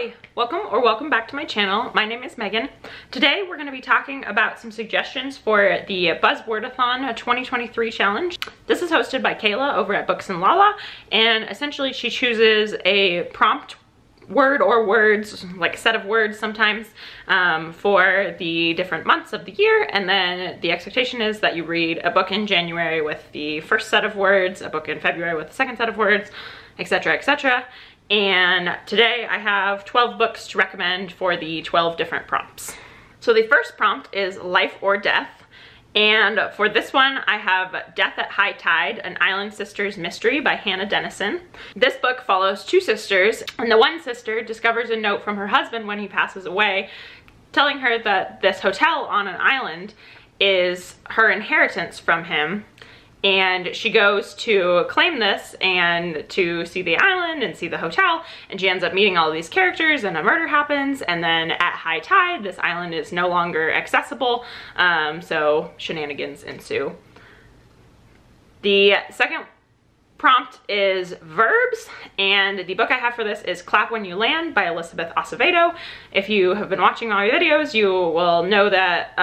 Hi, welcome back to my channel. My name is Megan. Today we're going to be talking about some suggestions for the Buzzwordathon 2023 challenge. This is hosted by Kayla over at Books and Lala, and essentially she chooses a prompt word or words, like a set of words sometimes, for the different months of the year, and then the expectation is that you read a book in January with the first set of words, a book in February with the second set of words, etc., etc. And today I have 12 books to recommend for the 12 different prompts. So the first prompt is Life or Death. And for this one, I have Death at High Tide, An Island Sisters Mystery by Hannah Dennison. This book follows two sisters, and the one sister discovers a note from her husband when he passes away, telling her that this hotel on an island is her inheritance from him. And she goes to claim this and to see the island and see the hotel, and she ends up meeting all of these characters, and a murder happens, and then at high tide this island is no longer accessible, so shenanigans ensue. The second prompt is verbs, and the book I have for this is Clap When You Land by Elizabeth Acevedo. If you have been watching my videos, you will know that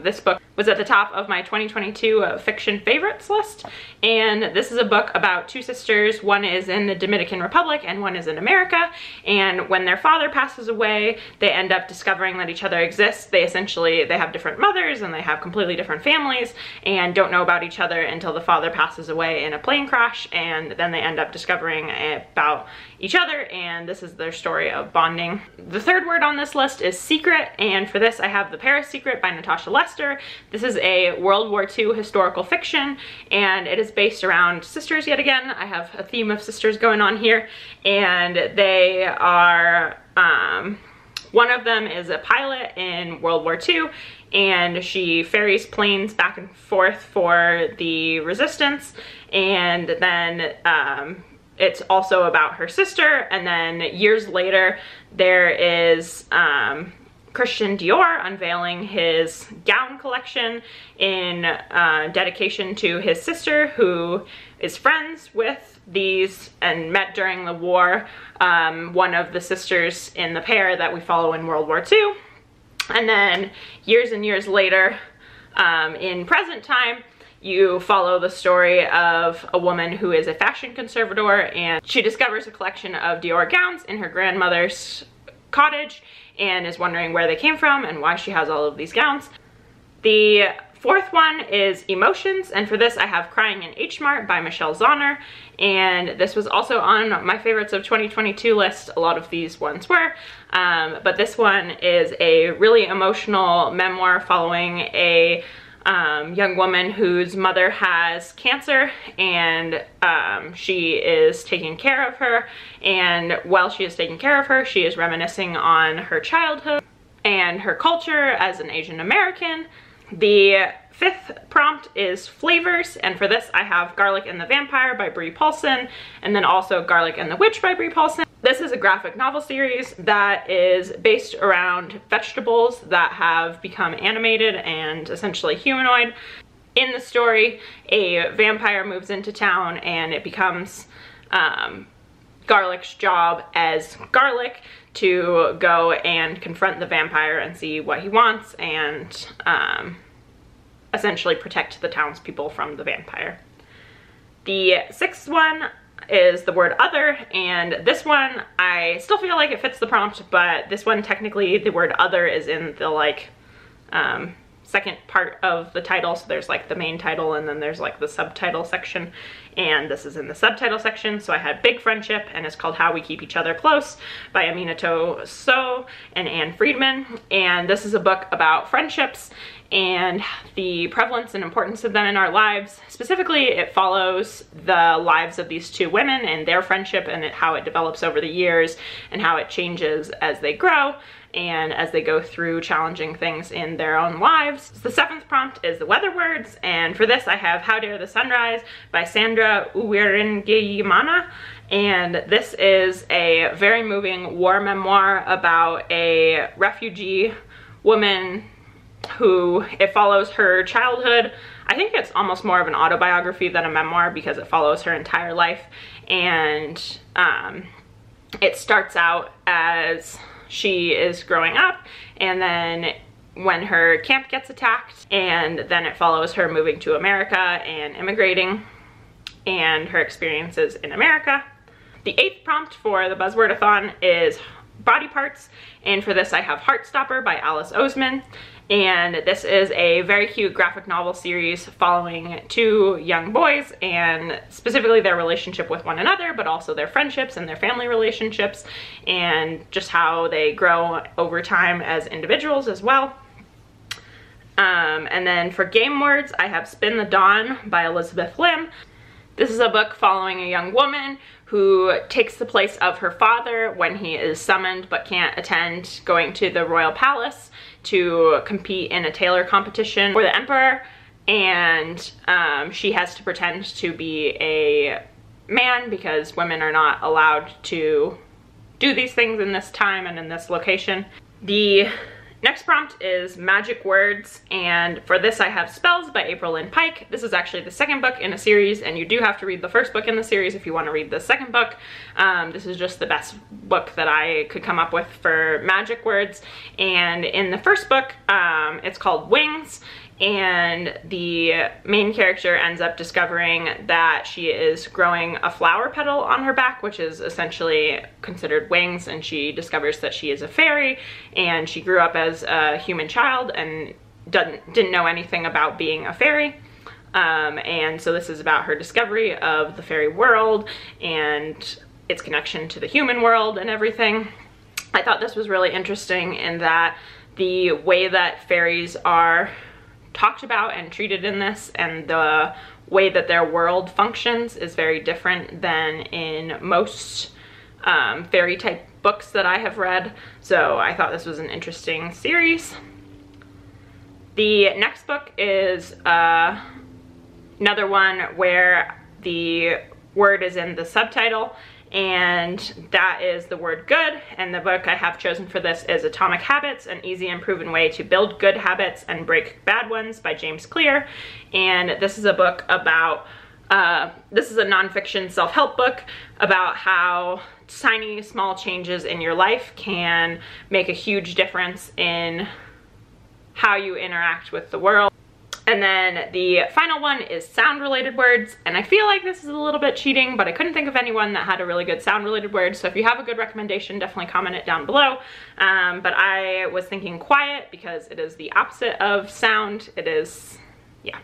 this book was at the top of my 2022 fiction favorites list, and this is a book about two sisters. One is in the Dominican Republic and one is in America, and when their father passes away, they end up discovering that each other exists. They have different mothers and they have completely different families and don't know about each other until the father passes away in a plane crash, and then they end up discovering about each other, and this is their story of bonding. The third word on this list is secret, and for this I have The Paris Secret by Natasha. This is a World War II historical fiction, and it is based around sisters yet again. I have a theme of sisters going on here, and they are, one of them is a pilot in World War II, and she ferries planes back and forth for the resistance, and then it's also about her sister. And then years later there is Christian Dior unveiling his gown collection in dedication to his sister, who is friends with these and met during the war, one of the sisters in the pair that we follow in World War II. And then years and years later, in present time, you follow the story of a woman who is a fashion conservator, and she discovers a collection of Dior gowns in her grandmother's cottage and is wondering where they came from and why she has all of these gowns. The fourth one is Emotions, and for this I have Crying in H-Mart by Michelle Zauner, and this was also on my favorites of 2022 list. A lot of these ones were, but this one is a really emotional memoir following a young woman whose mother has cancer, and she is taking care of her, and while she is taking care of her, she is reminiscing on her childhood and her culture as an Asian American. The fifth prompt is flavors, and for this I have Garlic and the Vampire by Bree Paulsen, and then also Garlic and the Witch by Bree Paulsen. This is a graphic novel series that is based around vegetables that have become animated and essentially humanoid. In the story, a vampire moves into town, and it becomes Garlic's job as Garlic to go and confront the vampire and see what he wants, and essentially protect the townspeople from the vampire. The sixth one is the word other, and this one I still feel like it fits the prompt, but this one technically the word other is in the like second part of the title. So there's like the main title and then there's like the subtitle section, and this is in the subtitle section. So I had Big Friendship, and it's called How We Keep Each Other Close by Aminatou and Friedman, and this is a book about friendships and the prevalence and importance of them in our lives. Specifically, it follows the lives of these two women and their friendship, and how it develops over the years and how it changes as they grow and as they go through challenging things in their own lives. The seventh prompt is the weather words, and for this I have How Dare the Sunrise by Sandra Uwiringiyimana, and this is a very moving war memoir about a refugee woman who, it follows her childhood. I think it's almost more of an autobiography than a memoir because it follows her entire life, and it starts out as she is growing up, and then when her camp gets attacked, and then it follows her moving to America and immigrating and her experiences in America. The 8th prompt for the Buzzwordathon is body parts, and for this I have Heartstopper by Alice Oseman. And this is a very cute graphic novel series following 2 young boys, and specifically their relationship with one another, but also their friendships and their family relationships, and just how they grow over time as individuals as well. And then for game words, I have Spin the Dawn by Elizabeth Lim. This is a book following a young woman who takes the place of her father when he is summoned but can't attend, going to the royal palace to compete in a tailor competition for the emperor, and she has to pretend to be a man because women are not allowed to do these things in this time and in this location. The next prompt is magic words, and for this I have Spells by Aprilynne Pike. This is actually the 2nd book in a series, and you do have to read the 1st book in the series if you want to read the 2nd book. This is just the best book that I could come up with for magic words. And in the 1st book, it's called Wings, and the main character ends up discovering that she is growing a flower petal on her back, which is essentially considered wings, and she discovers that she is a fairy, and she grew up as a human child and didn't know anything about being a fairy. And so this is about her discovery of the fairy world and its connection to the human world and everything. I thought this was really interesting in that the way that fairies are talked about and treated in this, and the way that their world functions, is very different than in most fairy type books that I have read. So I thought this was an interesting series. The next book is another one where the word is in the subtitle, and that is the word good. And the book I have chosen for this is Atomic Habits, an easy and proven way to build good habits and break bad ones by James Clear. And this is a book about, this is a nonfiction self-help book about how tiny small changes in your life can make a huge difference in how you interact with the world. And then the final one is sound related words, and I feel like this is a little bit cheating, but I couldn't think of anyone that had a really good sound related word. So if you have a good recommendation, definitely comment it down below. But I was thinking quiet because it is the opposite of sound. It is, yeah.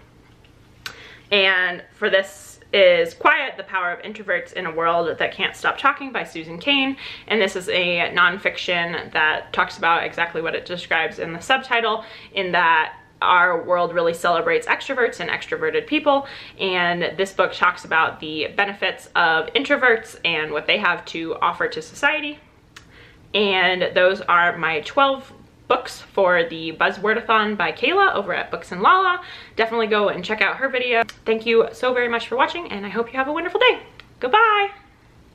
And for this is Quiet, The Power of Introverts in a World That Can't Stop Talking by Susan Cain. And this is a nonfiction that talks about exactly what it describes in the subtitle, in that our world really celebrates extroverts and extroverted people, and this book talks about the benefits of introverts and what they have to offer to society. And those are my 12 books for the Buzzwordathon by Kayla over at Books and Lala. Definitely go and check out her video. Thank you so very much for watching, and I hope you have a wonderful day. Goodbye!